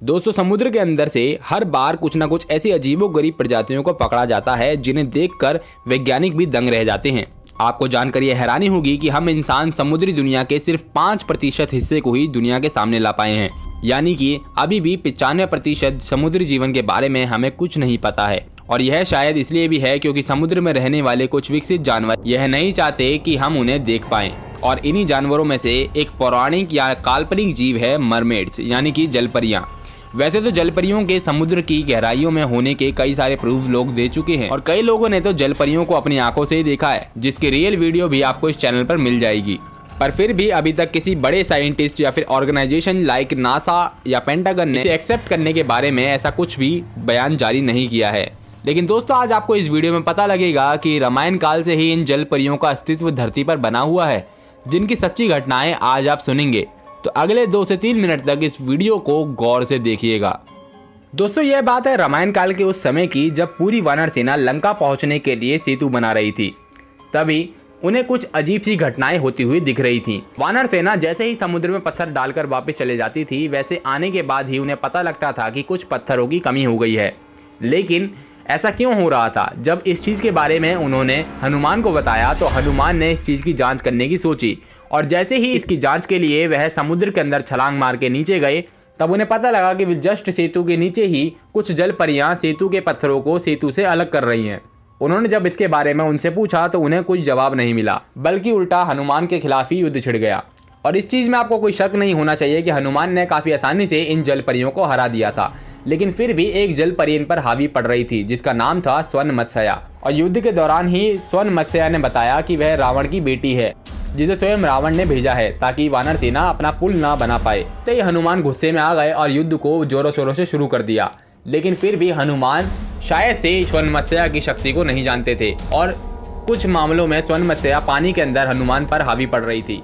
दोस्तों, समुद्र के अंदर से हर बार कुछ ना कुछ ऐसी अजीबोगरीब प्रजातियों को पकड़ा जाता है जिन्हें देखकर वैज्ञानिक भी दंग रह जाते हैं। आपको जानकर यह हैरानी होगी कि हम इंसान समुद्री दुनिया के सिर्फ 5% हिस्से को ही दुनिया के सामने ला पाए हैं, यानी कि अभी भी 95% समुद्री जीवन के बारे में हमें कुछ नहीं पता है। और यह शायद इसलिए भी है क्योंकि समुद्र में रहने वाले कुछ विकसित जानवर यह नहीं चाहते कि हम उन्हें देख पाएं। और इन्हीं जानवरों में से एक पौराणिक या काल्पनिक जीव है मरमेड्स, यानी कि जलपरियां। वैसे तो जलपरियों के समुद्र की गहराइयों में होने के कई सारे प्रूफ लोग दे चुके हैं और कई लोगों ने तो जलपरियों को अपनी आंखों से ही देखा है, जिसकी रियल वीडियो भी आपको इस चैनल पर मिल जाएगी। पर फिर भी अभी तक किसी बड़े साइंटिस्ट या फिर ऑर्गेनाइजेशन लाइक नासा या पेंटागन ने इसे एक्सेप्ट करने के बारे में ऐसा कुछ भी बयान जारी नहीं किया है। लेकिन दोस्तों, आज आपको इस वीडियो में पता लगेगा कि रामायण काल से ही इन जलपरियों का अस्तित्व धरती पर बना हुआ है, जिनकी सच्ची घटनाएं आज आप सुनेंगे। तो अगले 2 से 3 मिनट तक इस वीडियो को गौर से देखिएगा। दोस्तों, यह बात है रामायण काल के उस समय की जब पूरी वानर सेना लंका पहुंचने के लिए सेतु बना रही थी। तभी उन्हें कुछ अजीब सी घटनाएं होती हुई दिख रही थी। वानर सेना जैसे ही समुद्र में पत्थर डालकर वापस चले जाती थी, वैसे आने के बाद ही उन्हें पता लगता था कि कुछ पत्थरों की कमी हो गई है। लेकिन ऐसा क्यों हो रहा था? जब इस चीज़ के बारे में उन्होंने हनुमान को बताया तो हनुमान ने इस चीज़ की जांच करने की सोची, और जैसे ही इसकी जांच के लिए वह समुद्र के अंदर छलांग मार के नीचे गए, तब उन्हें पता लगा कि जस्ट सेतु के नीचे ही कुछ जलपरियां सेतु के पत्थरों को सेतु से अलग कर रही हैं। उन्होंने जब इसके बारे में उनसे पूछा तो उन्हें कुछ जवाब नहीं मिला, बल्कि उल्टा हनुमान के खिलाफ ही युद्ध छिड़ गया। और इस चीज़ में आपको कोई शक नहीं होना चाहिए कि हनुमान ने काफ़ी आसानी से इन जलपरियों को हरा दिया था। लेकिन फिर भी एक जलपरी इन पर हावी पड़ रही थी, जिसका नाम था स्वनमत्स्या। और युद्ध के दौरान ही स्वनमत्स्या ने बताया कि वह रावण की बेटी है, जिसे स्वयं रावण ने भेजा है ताकि वानर सेना अपना पुल ना बना पाए। तो ये हनुमान गुस्से में आ गए और युद्ध को जोरों शोरों से शुरू कर दिया। लेकिन फिर भी हनुमान शायद से स्वनमत्स्या की शक्ति को नहीं जानते थे, और कुछ मामलों में स्वनमत्स्या पानी के अंदर हनुमान पर हावी पड़ रही थी।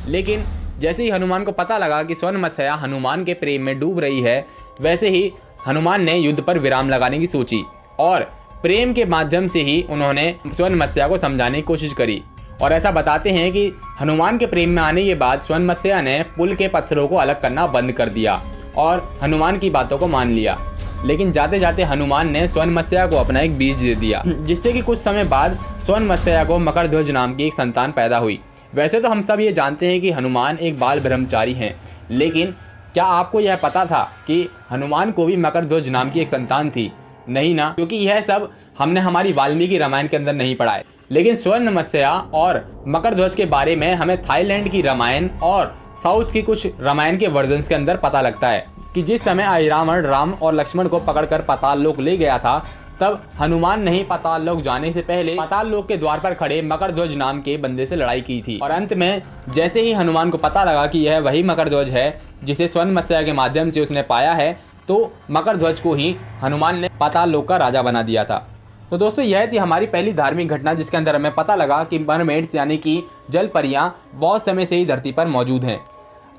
लेकिन जैसे ही हनुमान को पता लगा कि स्वनमत्स्या हनुमान के प्रेम में डूब रही है, वैसे ही हनुमान ने युद्ध पर विराम लगाने की सोची और प्रेम के माध्यम से ही उन्होंने स्वनमत्स्या को समझाने की कोशिश करी। और ऐसा बताते हैं कि हनुमान के प्रेम में आने के बाद स्वनमत्स्या ने पुल के पत्थरों को अलग करना बंद कर दिया और हनुमान की बातों को मान लिया। लेकिन जाते जाते हनुमान ने स्वनमत्स्या को अपना एक बीज दे दिया, जिससे कि कुछ समय बाद स्वनमत्स्या को मकरध्वज नाम की एक संतान पैदा हुई। वैसे तो हम सब ये जानते हैं कि हनुमान एक बाल ब्रह्मचारी हैं, लेकिन क्या आपको यह पता था कि हनुमान को भी मकरध्वज नाम की एक संतान थी? नहीं ना, क्योंकि यह सब हमने हमारी वाल्मीकि रामायण के अंदर नहीं पढ़ा है। लेकिन स्वनमत्स्या और मकरध्वज के बारे में हमें थाईलैंड की रामायण और साउथ की कुछ रामायण के वर्जन्स के अंदर पता लगता है कि जिस समय अहिरावण राम और लक्ष्मण को पकड़कर पाताल लोक ले गया था, तब हनुमान ने ही पाताल लोक जाने से पहले पाताल लोक के द्वार पर खड़े मकरध्वज नाम के बंदे से लड़ाई की थी। और अंत में जैसे ही हनुमान को पता लगा कि यह वही मकरध्वज है जिसे स्वनमत्स्या के माध्यम से उसने पाया है, तो मकरध्वज को ही हनुमान ने पाताल लोक का राजा बना दिया था। तो दोस्तों, यह थी हमारी पहली धार्मिक घटना, जिसके अंदर हमें पता लगा कि मरमेड्स यानी कि जलपरियां बहुत समय से ही धरती पर मौजूद हैं।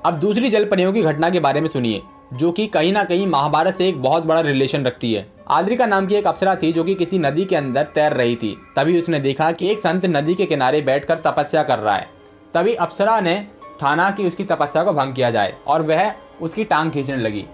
अब दूसरी जलपरियों की घटना के बारे में सुनिए, जो कि कहीं ना कहीं महाभारत से एक बहुत बड़ा रिलेशन रखती है। आद्रिका नाम की एक अप्सरा थी जो कि किसी नदी के अंदर तैर रही थी। तभी उसने देखा कि एक संत नदी के किनारे बैठकर तपस्या कर रहा है। तभी अप्सरा ने ठाना कि उसकी तपस्या को भंग किया जाए और वह उसकी टांग खींचने लगी।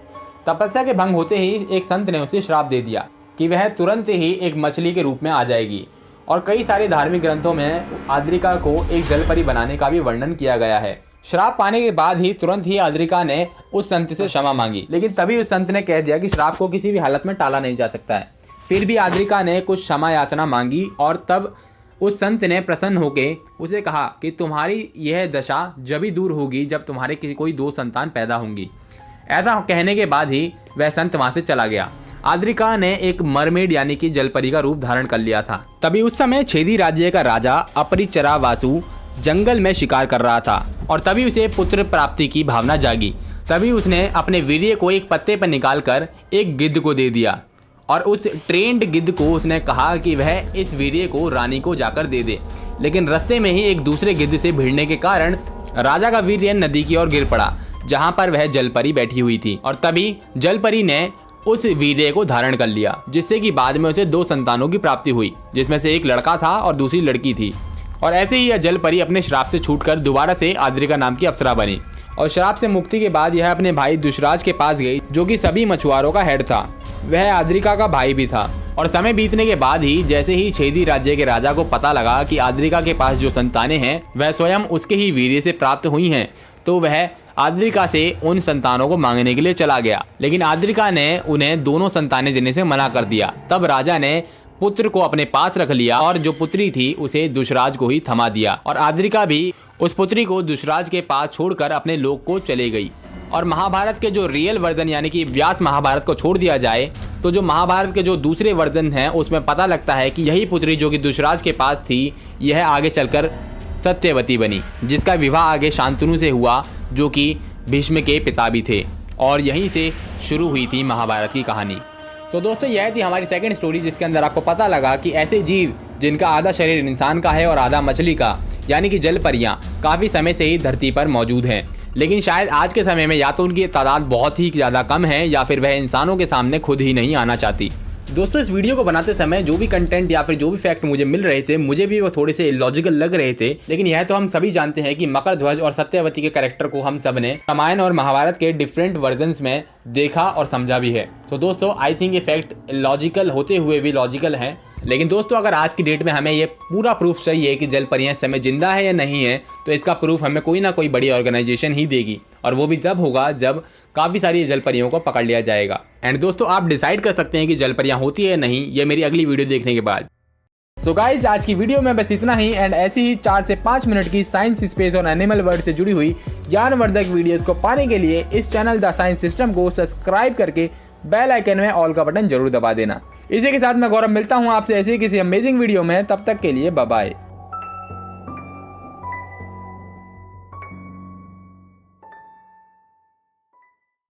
तपस्या के भंग होते ही एक संत ने उसे श्राप दे दिया कि वह तुरंत ही एक मछली के रूप में आ जाएगी। और कई सारे धार्मिक ग्रंथों में आद्रिका को एक जलपरी बनाने का भी वर्णन किया गया है। श्राप पाने के बाद ही तुरंत ही आद्रिका ने उस संत से क्षमा मांगी, लेकिन तभी उस संत ने कह दिया कि श्राप को किसी भी हालत में टाला नहीं जा सकता है। फिर भी आद्रिका ने कुछ क्षमा याचना मांगी और तब उस संत ने प्रसन्न होकर उसे कहा कि तुम्हारी यह दशा जब ही दूर होगी जब तुम्हारे किसी कोई 2 संतान पैदा होंगी। ऐसा कहने के बाद ही वह संत वहां से चला गया। आद्रिका ने एक मरमेड यानी कि जलपरी का रूप धारण कर लिया था। तभी उस समय छेदी राज्य का राजा अपरिचरावासु जंगल में शिकार कर रहा था और तभी उसे पुत्र प्राप्ति की भावना जागी। तभी उसने अपने वीर्य को एक पत्ते पर निकालकर एक गिद्ध को दे दिया और उस ट्रेंड गिद्ध को उसने कहा कि वह इस वीर्य को रानी को जाकर दे दे। लेकिन रास्ते में ही एक दूसरे गिद्ध से भिड़ने के कारण राजा का वीर्य नदी की ओर गिर पड़ा, जहां पर वह जलपरी बैठी हुई थी। और तभी जलपरी ने उस वीर्य को धारण कर लिया, जिससे कि बाद में उसे 2 संतानों की प्राप्ति हुई, जिसमें से एक लड़का था और दूसरी लड़की थी। और ऐसे ही यह जलपरी अपने श्राप से छूटकर दोबारा से आद्रिका नाम की अप्सरा बनी और श्राप से मुक्ति के बाद यह अपने भाई दुष्राज के पास गई, जो कि सभी मछुआरों का हेड था। वह आद्रिका का भाई भी था। और समय बीतने के बाद ही जैसे ही छेदी राज्य के राजा को पता लगा कि आद्रिका के पास जो संतानें हैं वह स्वयं उसके ही वीर्य से प्राप्त हुई हैं, तो वह आद्रिका से उन संतानों को मांगने के लिए चला गया। लेकिन आद्रिका ने उन्हें दोनों संतानें देने से मना कर दिया। तब राजा ने पुत्र को अपने पास रख लिया और जो पुत्री थी उसे दुष्राज को ही थमा दिया। और आद्रिका भी उस पुत्री को दुष्राज के पास छोड़कर अपने लोक को चले गई। और महाभारत के जो रियल वर्जन यानी कि व्यास महाभारत को छोड़ दिया जाए तो जो महाभारत के जो दूसरे वर्जन हैं उसमें पता लगता है कि यही पुत्री जो कि दुष्राज के पास थी यह आगे चलकर सत्यवती बनी, जिसका विवाह आगे शांतनु से हुआ जो कि भीष्म के पिता भी थे। और यहीं से शुरू हुई थी महाभारत की कहानी। तो दोस्तों यह थी हमारी सेकंड स्टोरी, जिसके अंदर आपको पता लगा कि ऐसे जीव जिनका आधा शरीर इंसान का है और आधा मछली का, यानी कि जल परियां काफ़ी समय से ही धरती पर मौजूद हैं। लेकिन शायद आज के समय में या तो उनकी तादाद बहुत ही ज़्यादा कम है या फिर वह इंसानों के सामने खुद ही नहीं आना चाहती। दोस्तों इस वीडियो को बनाते समय जो भी कंटेंट या फिर जो भी फैक्ट मुझे मिल रहे थे मुझे भी वो थोड़े से इलॉजिकल लग रहे थे, लेकिन यह तो हम सभी जानते हैं कि मकरध्वज और सत्यवती के कैरेक्टर को हम सब ने रामायण और महाभारत के डिफरेंट वर्जन्स में देखा और समझा भी है। तो दोस्तों आई थिंक ये फैक्ट लॉजिकल होते हुए भी लॉजिकल है। लेकिन दोस्तों अगर आज की डेट में हमें ये पूरा प्रूफ चाहिए कि जल परियां इस समय जिंदा है या नहीं है, तो इसका प्रूफ हमें कोई ना कोई बड़ी ऑर्गेनाइजेशन ही देगी। और वो भी तब होगा जब काफ़ी सारी जल परियों को पकड़ लिया जाएगा। एंड दोस्तों आप डिसाइड कर सकते हैं कि जल परियां होती है या नहीं, ये मेरी अगली वीडियो देखने के बाद। सो गाइज आज की वीडियो में बस इतना ही। एंड ऐसी ही 4 से 5 मिनट की साइंस, स्पेस और एनिमल वर्ल्ड से जुड़ी हुई ज्ञानवर्धक वीडियोस को पाने के लिए इस चैनल द साइंस सिस्टम को सब्सक्राइब करके बेल आइकन में ऑल का बटन जरूर दबा देना। इसी के साथ मैं गौरव मिलता हूँ आपसे ऐसे किसी अमेजिंग वीडियो में। तब तक के लिए बाय बाय।